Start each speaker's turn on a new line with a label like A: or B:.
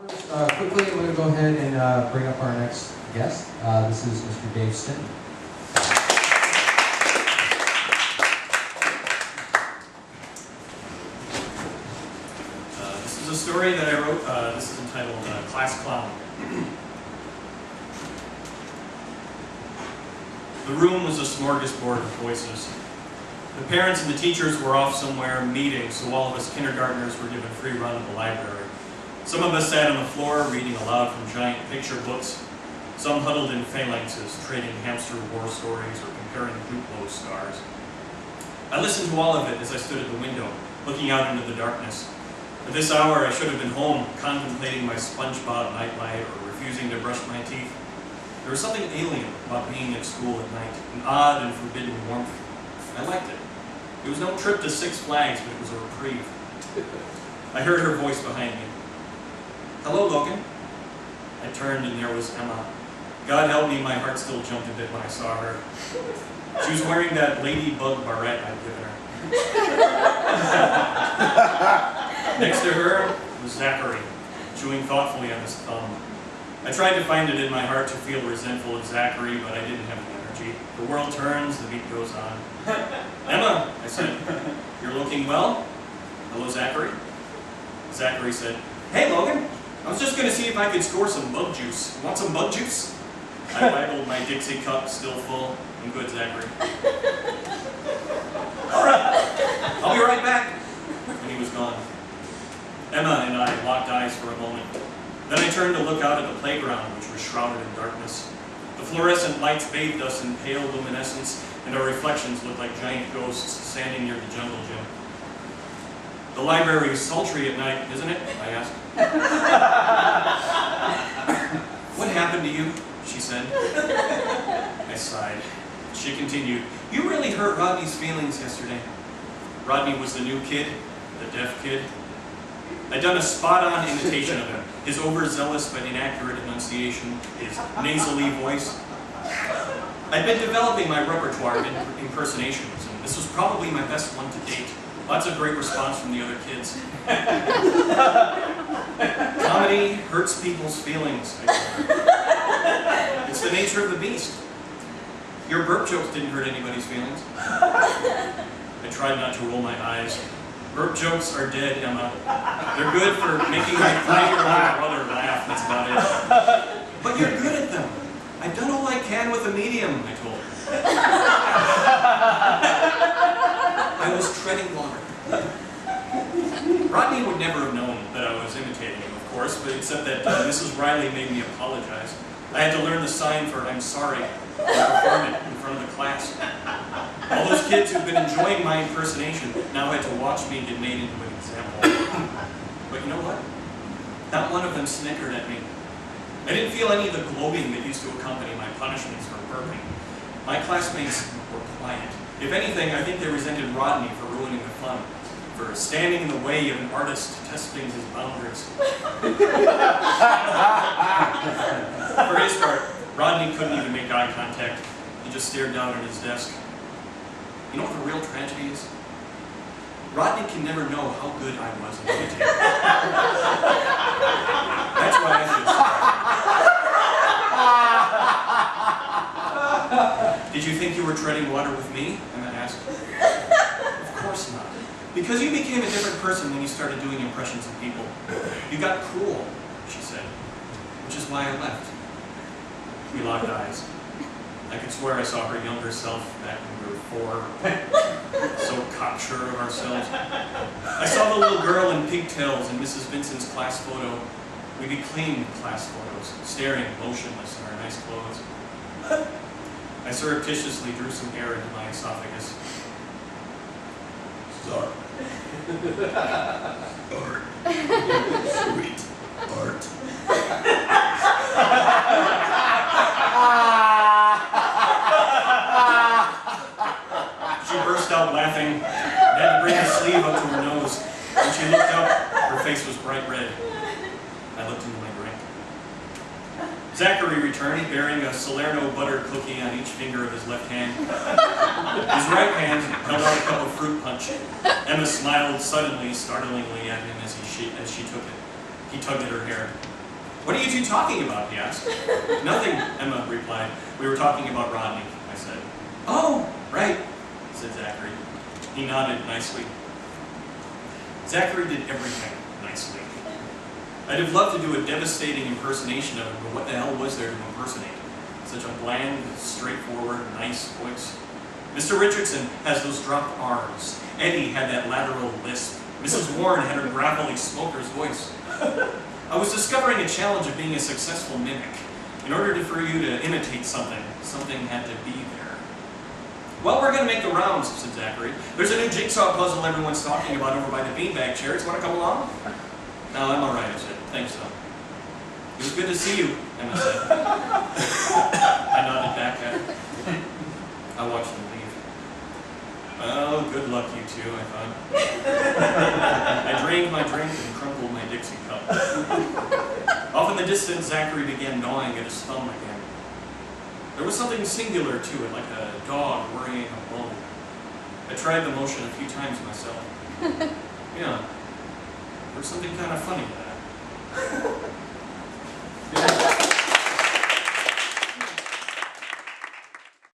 A: Quickly, I'm going to go ahead and bring up our next guest. This is Mr. Dave Stinton.
B: This is a story that I wrote. This is entitled Class Clown. The room was a smorgasbord of voices. The parents and the teachers were off somewhere meeting, so all of us kindergartners were given free run of the library. Some of us sat on the floor reading aloud from giant picture books. Some huddled in phalanxes, trading hamster war stories or comparing Duplo stars. I listened to all of it as I stood at the window, looking out into the darkness. At this hour, I should have been home, contemplating my SpongeBob nightlight or refusing to brush my teeth. There was something alien about being at school at night, an odd and forbidden warmth. I liked it. It was no trip to Six Flags, but it was a reprieve. I heard her voice behind me. "Hello, Logan." I turned and there was Emma. God help me, my heart still jumped a bit when I saw her. She was wearing that ladybug barrette I'd given her. Next to her was Zachary, chewing thoughtfully on his thumb. I tried to find it in my heart to feel resentful of Zachary, but I didn't have the energy. The world turns, the beat goes on. "Emma," I said, "you're looking well?" "Hello, Zachary." Zachary said, "Hey, Logan. I was just going to see if I could score some bug juice. Want some bug juice?" I waggled my Dixie cup, still full. "I'm good, Zachary." "All right, I'll be right back." And he was gone. Emma and I locked eyes for a moment. Then I turned to look out at the playground, which was shrouded in darkness. The fluorescent lights bathed us in pale luminescence, and our reflections looked like giant ghosts standing near the jungle gym. "The library is sultry at night, isn't it?" I asked. "What happened to you?" she said. I sighed. She continued, "You really hurt Rodney's feelings yesterday." Rodney was the new kid, the deaf kid. I'd done a spot-on imitation of him, his overzealous but inaccurate enunciation, his nasally voice. I'd been developing my repertoire of impersonations, and this was probably my best one to date. Lots of great response from the other kids. "Comedy hurts people's feelings," I told her. "It's the nature of the beast. Your burp jokes didn't hurt anybody's feelings." I tried not to roll my eyes. "Burp jokes are dead, Emma. They're good for making my 3-year-old brother laugh, that's about it." "But you're good at them. I've done all I can with a medium," I told her. I was treading water. Rodney would never have known that I was imitating him, of course, but except that Mrs. Riley made me apologize. I had to learn the sign for "I'm sorry" and perform it in front of the class. All those kids who'd been enjoying my impersonation now had to watch me get made into an example. But you know what? Not one of them snickered at me. I didn't feel any of the gloating that used to accompany my punishments for burping. My classmates were quiet. If anything, I think they resented Rodney for ruining the fun, for standing in the way of an artist testing his boundaries. For his part, Rodney couldn't even make eye contact. He just stared down at his desk. You know what the real tragedy is? Rodney can never know how good I was at imitating. That's why I should. "Did you think you were treading water with me?" Emma asked. "Of course not. Because you became a different person when you started doing impressions of people. You got cruel," she said, "which is why I left." We locked eyes. I could swear I saw her younger self back when we were 4, so cocksure of ourselves. I saw the little girl in pigtails in Mrs. Vincent's class photo. We became class photos, staring motionless in our nice clothes. I surreptitiously drew some air into my esophagus. "Sorry." "Art. Sweet art." She burst out laughing, had to bring her sleeve up to her nose. When she looked up, her face was bright red. I looked into my drink. Zachary returned, bearing a Salerno butter cookie on each finger of his left hand. His right hand held out a cup of fruit punch. Emma smiled suddenly, startlingly at him as she took it. He tugged at her hair. "What are you two talking about?" he asked. "Nothing," Emma replied. "We were talking about Rodney," I said. "Oh, right," said Zachary. He nodded nicely. Zachary did everything nicely. I'd have loved to do a devastating impersonation of him, but what the hell was there to impersonate? Such a bland, straightforward, nice voice. Mr. Richardson has those dropped R's. Eddie had that lateral lisp. Mrs. Warren had her gravelly smoker's voice. I was discovering a challenge of being a successful mimic. In order for you to imitate something, something had to be there. "Well, we're going to make the rounds," said Zachary. "There's a new jigsaw puzzle everyone's talking about over by the beanbag chairs. Want to come along?" "No, I'm all right," I said. "Thanks, though." "It was good to see you," Emma said. I nodded back at her. I watched them leave. "Oh, good luck, you two," I thought. I drained my drink and crumpled my Dixie cup. Off in the distance, Zachary began gnawing at his thumb again. There was something singular to it, like a dog worrying a bone. I tried the motion a few times myself. Yeah, there was something kind of funny to that.